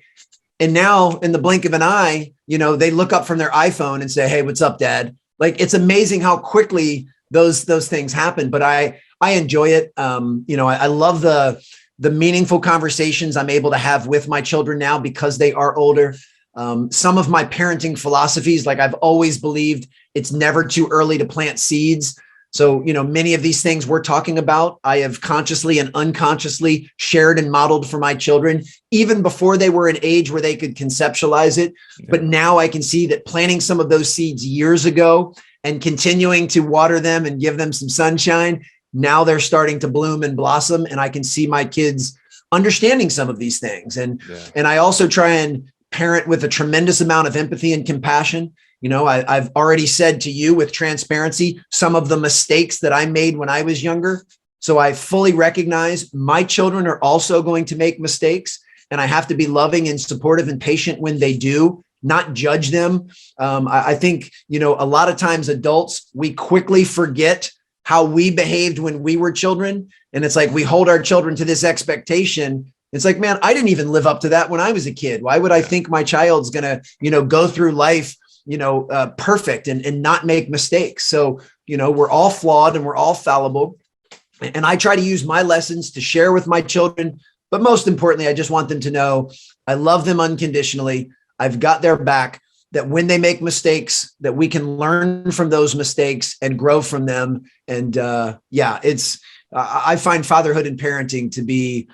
And now in the blink of an eye, they look up from their iPhone and say, "Hey, what's up, Dad?" Like, it's amazing how quickly those things happen. But I enjoy it. I love the meaningful conversations I'm able to have with my children now because they are older. Some of my parenting philosophies, like I've always believed it's never too early to plant seeds. So, many of these things we're talking about, I have consciously and unconsciously shared and modeled for my children, even before they were an age where they could conceptualize it. Yeah. But now I can see that planting some of those seeds years ago and continuing to water them and give them some sunshine, now they're starting to bloom and blossom. And I can see my kids understanding some of these things. And I also try and parent with a tremendous amount of empathy and compassion. I've already said to you with transparency, some of the mistakes that I made when I was younger. So I fully recognize my children are also going to make mistakes, and I have to be loving and supportive and patient when they do, not judge them. I think, a lot of times adults, we quickly forget how we behaved when we were children. And it's like, we hold our children to this expectation. It's like, man, I didn't even live up to that when I was a kid. Why would I think my child's going to, go through life perfect and not make mistakes? So, we're all flawed and we're all fallible. And I try to use my lessons to share with my children. But most importantly, I just want them to know I love them unconditionally. I've got their back, that when they make mistakes, that we can learn from those mistakes and grow from them. And I find fatherhood and parenting to be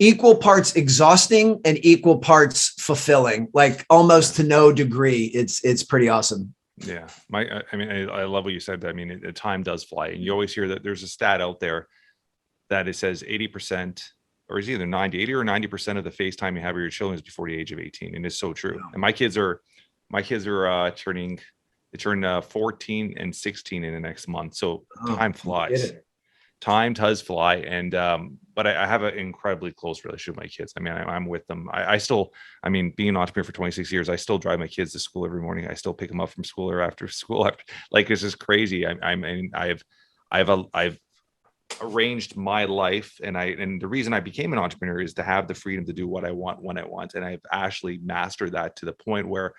equal parts exhausting and equal parts fulfilling, like almost to no degree. It's pretty awesome. Yeah. I love what you said. I mean, time does fly. And you always hear that there's a stat out there that it says 80%, or it's either 80 or 90% of the face time you have with your children is before the age of 18. And it's so true. Yeah. And my kids are turning 14 and 16 in the next month. So time flies. Time does fly. And, but I have an incredibly close relationship with my kids. I mean, I'm with them. I still, being an entrepreneur for 26 years, I still drive my kids to school every morning. I still pick them up from school or after school. It's just crazy. I've arranged my life, and the reason I became an entrepreneur is to have the freedom to do what I want when I want. And I've actually mastered that to the point where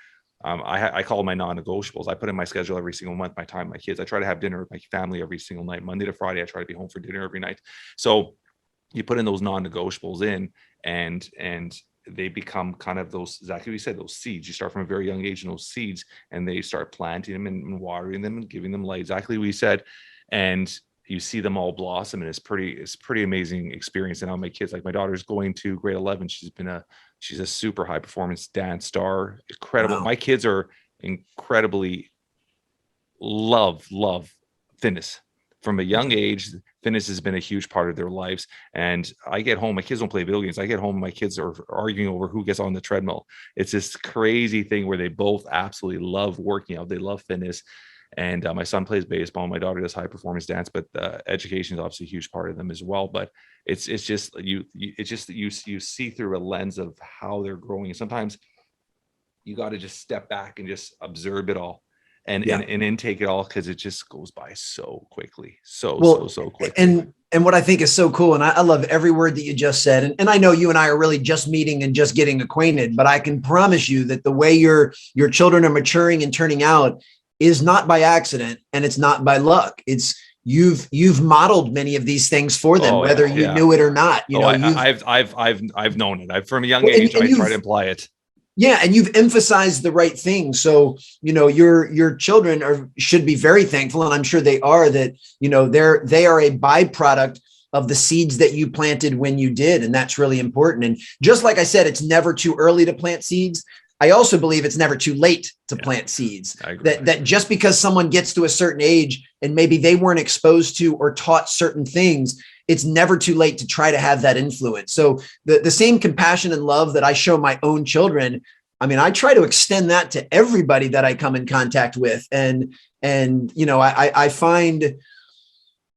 I call my non-negotiables. I put in my schedule every single month, my time, my kids. I try to have dinner with my family every single night. Monday to Friday, I try to be home for dinner every night. So you put in those non-negotiables in, and they become kind of those, exactly what you said, those seeds. You start from a very young age in those seeds, and they start planting them and watering them and giving them light, exactly what you said. And you see them all blossom, and it's pretty amazing experience. And now my kids, like my daughter's going to grade 11. She's a super high performance dance star. Incredible. Wow. My kids are incredibly love fitness from a young age. Fitness has been a huge part of their lives. And I get home, my kids don't play video games. I get home, my kids are arguing over who gets on the treadmill. It's this crazy thing where they both absolutely love working out. They love fitness. And my son plays baseball. My daughter does high performance dance, but education is obviously a huge part of them as well. But it's just you see through a lens of how they're growing. And sometimes you got to just step back and just observe it all and intake it all, because it just goes by so quickly, so quickly. And what I think is so cool, and I love every word that you just said. And I know you and I are really just meeting and just getting acquainted, but I can promise you that the way your children are maturing and turning out is not by accident, and it's not by luck. It's you've modeled many of these things for them, whether you knew it or not. I've known it. From a young age, I try to imply it. Yeah, and you've emphasized the right thing. So your children should be very thankful, and I'm sure they are, that they are a byproduct of the seeds that you planted when you did, and that's really important. And just like I said, it's never too early to plant seeds. I also believe it's never too late to plant seeds. That just because someone gets to a certain age and maybe they weren't exposed to or taught certain things, it's never too late to try to have that influence. So the same compassion and love that I show my own children, I try to extend that to everybody that I come in contact with. And I find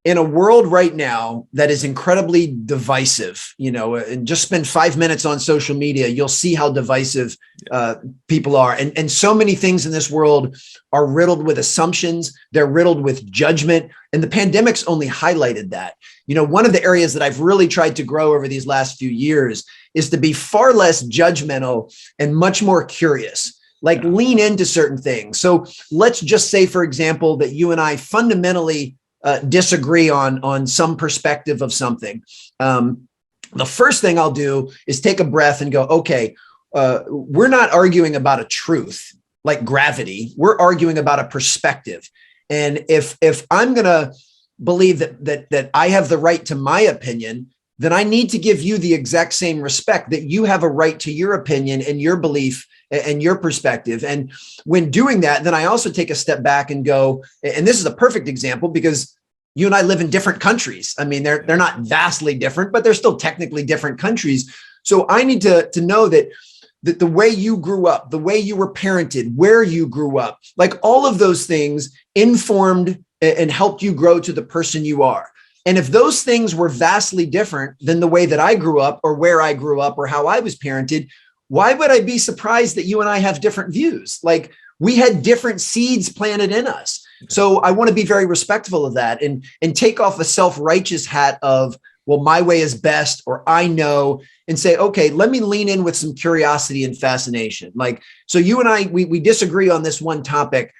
in a world right now that is incredibly divisive, and just spend 5 minutes on social media, you'll see how divisive people are. And so many things in this world are riddled with assumptions. They're riddled with judgment. And the pandemic's only highlighted that. One of the areas that I've really tried to grow over these last few years is to be far less judgmental and much more curious. Like lean into certain things. So let's just say, for example, that you and I fundamentally disagree on some perspective of something. The first thing I'll do is take a breath and go, okay, we're not arguing about a truth like gravity. We're arguing about a perspective. And if I'm going to believe that I have the right to my opinion, then I need to give you the exact same respect that you have a right to your opinion and your belief and your perspective. And when doing that, then I also take a step back and go, and this is a perfect example because you and I live in different countries. I mean, they're not vastly different, but they're still technically different countries. So I need to know that the way you grew up, the way you were parented, where you grew up, like all of those things informed and helped you grow to the person you are. And if those things were vastly different than the way that I grew up or where I grew up or how I was parented, why would I be surprised that you and I have different views? Like we had different seeds planted in us. So I want to be very respectful of that and take off a self-righteous hat of, well, my way is best, or I know, and say, okay, let me lean in with some curiosity and fascination. Like, so you and I, we disagree on this one topic,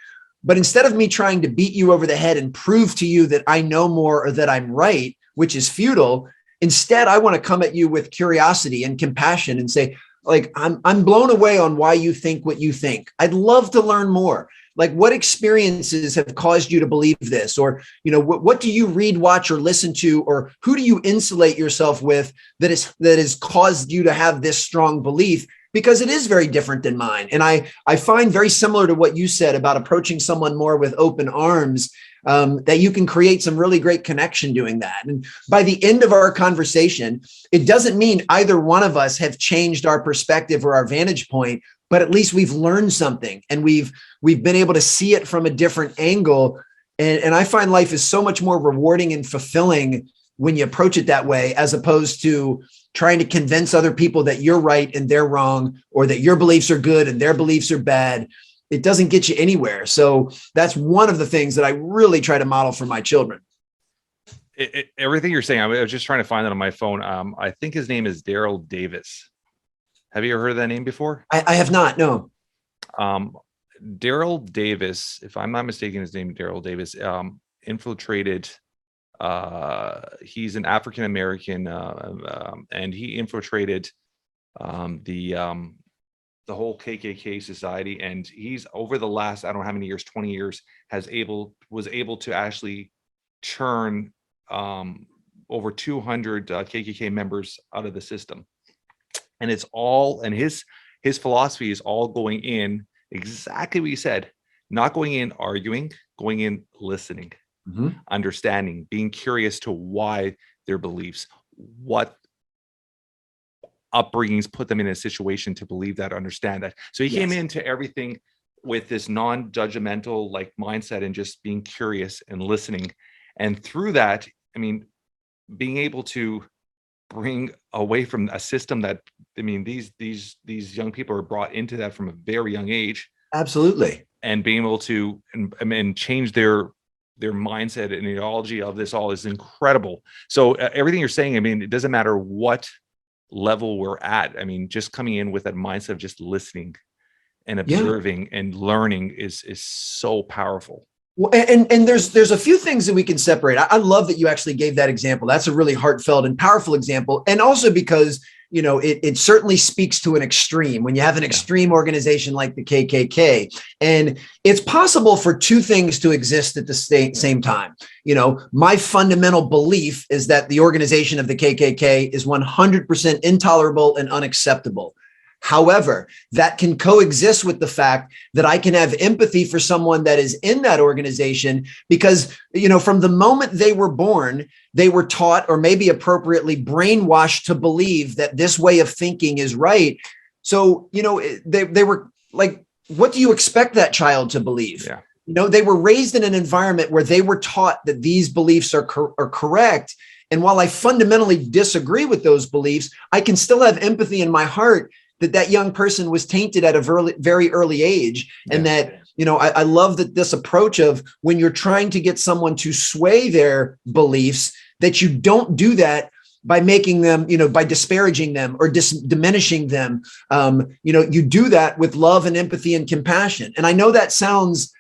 but instead of me trying to beat you over the head and prove to you that I know more or that I'm right, which is futile, instead, I want to come at you with curiosity and compassion and say, like, I'm blown away on why you think what you think. I'd love to learn more. Like, what experiences have caused you to believe this? Or, what do you read, watch, or listen to? Or who do you insulate yourself with that has caused you to have this strong belief? Because it is very different than mine. And I find very similar to what you said about approaching someone more with open arms, that you can create some really great connection doing that. And by the end of our conversation, it doesn't mean either one of us have changed our perspective or our vantage point, but at least we've learned something and we've been able to see it from a different angle. And I find life is so much more rewarding and fulfilling when you approach it that way, as opposed to trying to convince other people that you're right and they're wrong, or that your beliefs are good and their beliefs are bad. It doesn't get you anywhere. So that's one of the things that I really try to model for my children. Everything you're saying, I was just trying to find that on my phone. I think his name is Daryl Davis. Have you ever heard of that name before? I have not, no. Daryl Davis, if I'm not mistaken, his name is Daryl Davis, infiltrated. He's an African-American, and he infiltrated the whole KKK society. And he's, over the last, I don't know how many years, 20 years, was able to actually churn over 200 KKK members out of the system. And it's all, and his philosophy is all going in exactly what you said, not going in arguing, going in listening, understanding, being curious to why their beliefs, what upbringings put them in a situation to believe that, understand that. So he came into everything with this non-judgmental like mindset and just being curious and listening. And through that, I mean, being able to bring away from a system that, I mean, these young people are brought into that from a very young age. Absolutely. And being able to and change their mindset and ideology of this all is incredible. So everything you're saying, I mean, it doesn't matter what level we're at. I mean, just coming in with that mindset of just listening and observing and learning is so powerful. Well, and there's a few things that we can separate. I love that you actually gave that example. That's a really heartfelt and powerful example. And also because, it certainly speaks to an extreme when you have an extreme organization like the KKK. And it's possible for two things to exist at the same time. My fundamental belief is that the organization of the KKK is 100% intolerable and unacceptable. However, that can coexist with the fact that I can have empathy for someone that is in that organization because, from the moment they were born, they were taught or maybe appropriately brainwashed to believe that this way of thinking is right. So, they were like, what do you expect that child to believe? Yeah. They were raised in an environment where they were taught that these beliefs are correct. And while I fundamentally disagree with those beliefs, I can still have empathy in my heart that young person was tainted at a very early age. And that, I love that this approach of when you're trying to get someone to sway their beliefs, that you don't do that by making them, by disparaging them or diminishing them. You do that with love and empathy and compassion. And I know that sounds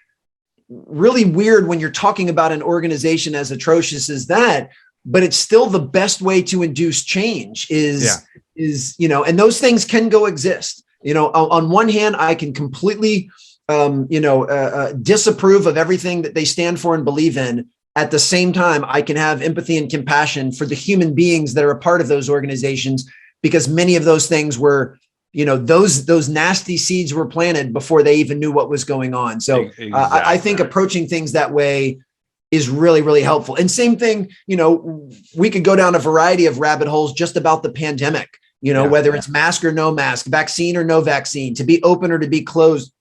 really weird when you're talking about an organization as atrocious as that, but it's still the best way to induce change and those things can coexist. On one hand, I can completely, disapprove of everything that they stand for and believe in. At the same time, I can have empathy and compassion for the human beings that are a part of those organizations, because many of those things were, those nasty seeds were planted before they even knew what was going on. So exactly. I think approaching things that way is really, really helpful. And same thing, we could go down a variety of rabbit holes just about the pandemic, whether it's mask or no mask, vaccine or no vaccine, to be open or to be closed.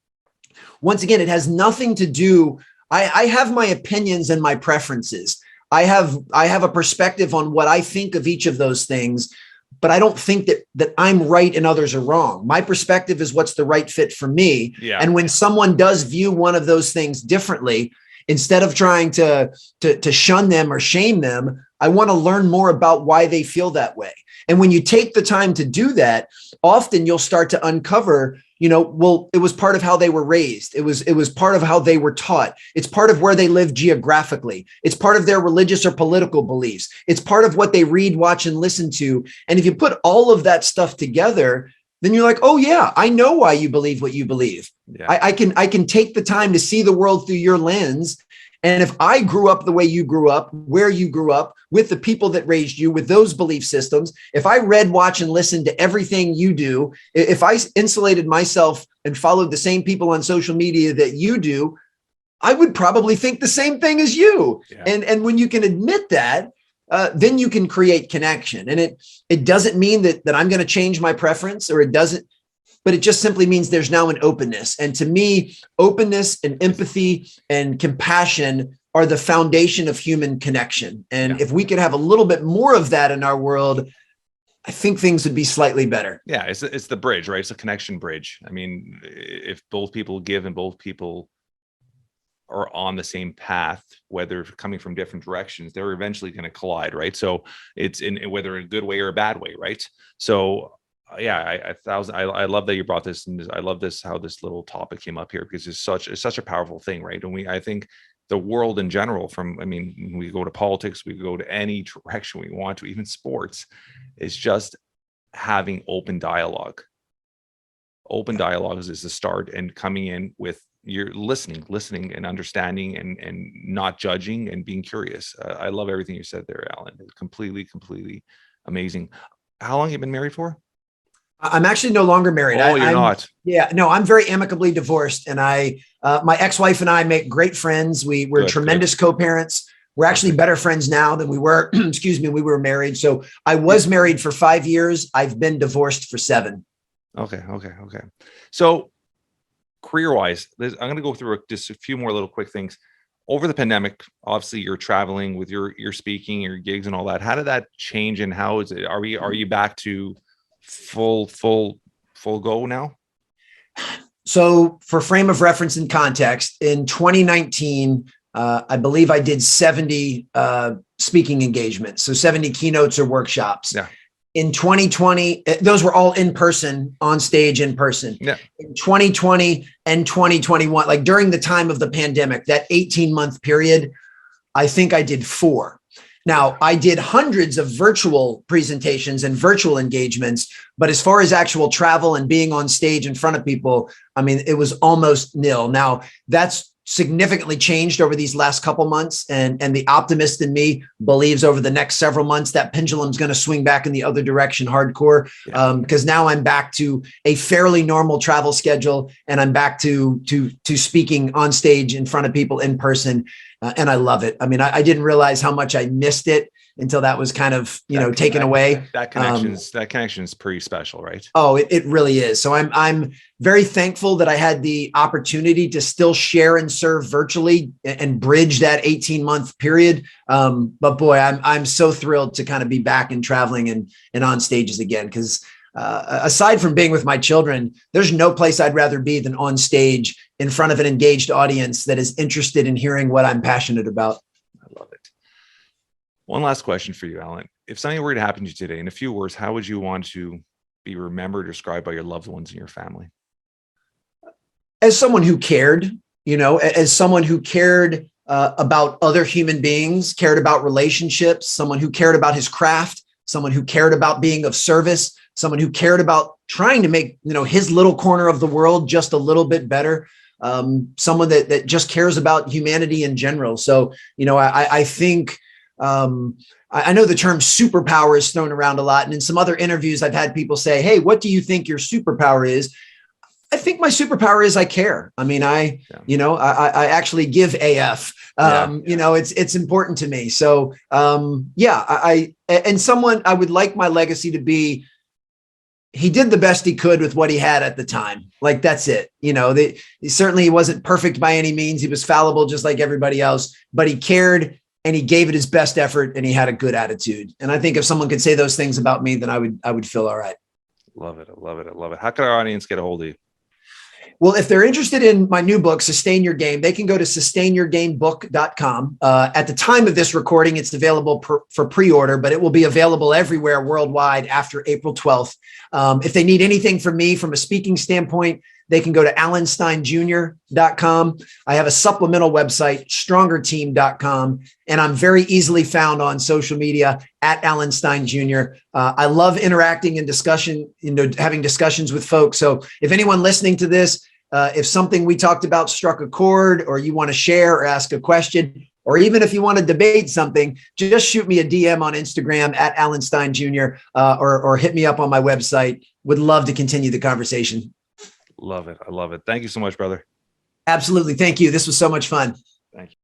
Once again, it has nothing to do. I have my opinions and my preferences. I have a perspective on what I think of each of those things, but I don't think that I'm right and others are wrong. My perspective is what's the right fit for me. Yeah. And when someone does view one of those things differently, instead of trying to shun them or shame them, I want to learn more about why they feel that way. And when you take the time to do that, often you'll start to uncover, it was part of how they were raised. It was part of how they were taught. It's part of where they live geographically. It's part of their religious or political beliefs. It's part of what they read, watch, and listen to. And if you put all of that stuff together, then you're like, oh yeah, I know why you believe what you believe. Yeah. I can take the time to see the world through your lens. And if I grew up the way you grew up, where you grew up, with the people that raised you, with those belief systems, if I read, watch, and listen to everything you do, if I insulated myself and followed the same people on social media that you do, I would probably think the same thing as you. Yeah. And when you can admit that, then you can create connection. And it doesn't mean that I'm going to change my preference, or it doesn't, but it just simply means there's now an openness. And to me, openness and empathy and compassion are the foundation of human connection. And if we could have a little bit more of that in our world, I think things would be slightly better. Yeah, it's the bridge, right? It's a connection bridge. I mean, if both people give and both people are on the same path, whether coming from different directions, they're eventually going to collide, right? So it's in whether a good way or a bad way, right? So I love that you brought this, and I love this, how this little topic came up here, because it's such a powerful thing, right? And I think the world in general, we go to politics, we go to any direction we want to, even sports, is just having open dialogue. Open dialogue is the start, and coming in with you're listening and understanding and not judging and being curious. I love everything you said there, Alan. It's completely amazing. How long have you been married for? I'm actually no longer married. Oh, you're not? Yeah, no, I'm very amicably divorced. And my ex-wife and I make great friends. We're tremendous co-parents. We're actually better friends now than we were, we were married. So I was married for 5 years. I've been divorced for 7. Okay. So career-wise, I'm going to go through just a few more little quick things. Over the pandemic, obviously you're traveling with your speaking, your gigs and all that. How did that change, and how is it? Are you back to full go now? So for frame of reference and context, in 2019, I believe I did 70 speaking engagements. So 70 keynotes or workshops. Yeah. In 2020, those were all in person, on stage in person. Yeah. In 2020 and 2021, like during the time of the pandemic, that 18-month period, I think I did 4. Now, I did hundreds of virtual presentations and virtual engagements, but as far as actual travel and being on stage in front of people, I mean, it was almost nil. Now, that's significantly changed over these last couple months. And the optimist in me believes over the next several months, that pendulum's going to swing back in the other direction hardcore. Because now I'm back to a fairly normal travel schedule, and I'm back to speaking on stage in front of people in person. And I love it. I mean, I didn't realize how much I missed it until that was kind of, taken away. That connection is pretty special, right? Oh, it really is. So I'm very thankful that I had the opportunity to still share and serve virtually and bridge that 18-month period. But boy, I'm so thrilled to kind of be back and traveling and on stages again, because aside from being with my children, there's no place I'd rather be than on stage in front of an engaged audience that is interested in hearing what I'm passionate about. I love it. One last question for you, Alan. If something were to happen to you today, in a few words, how would you want to be remembered or described by your loved ones and your family? As someone who cared, as someone who cared about other human beings, cared about relationships, someone who cared about his craft, someone who cared about being of service, someone who cared about trying to make, his little corner of the world just a little bit better. Someone that just cares about humanity in general. So, I think, I know the term superpower is thrown around a lot. And in some other interviews, I've had people say, hey, what do you think your superpower is? I think my superpower is I care. I mean, I actually give AF. It's important to me. So, and someone I would like my legacy to be, he did the best he could with what he had at the time. Like, that's it. He wasn't perfect by any means. He was fallible just like everybody else, but he cared and he gave it his best effort and he had a good attitude. And I think if someone could say those things about me, then I would feel all right. Love it. I love it. I love it. How can our audience get a hold of you? Well, if they're interested in my new book, Sustain Your Game, they can go to sustainyourgamebook.com. At the time of this recording, it's available for pre-order, but it will be available everywhere worldwide after April 12th. If they need anything from me from a speaking standpoint, they can go to alansteinjr.com. I have a supplemental website, strongerteam.com, and I'm very easily found on social media at Alan Stein Jr. I love interacting and discussion, having discussions with folks. So if anyone listening to this, if something we talked about struck a chord, or you want to share or ask a question, or even if you want to debate something, just shoot me a DM on Instagram at Alan Stein Jr. Or hit me up on my website. Would love to continue the conversation. Love it. I love it. Thank you so much, brother. Absolutely. Thank you. This was so much fun. Thank you.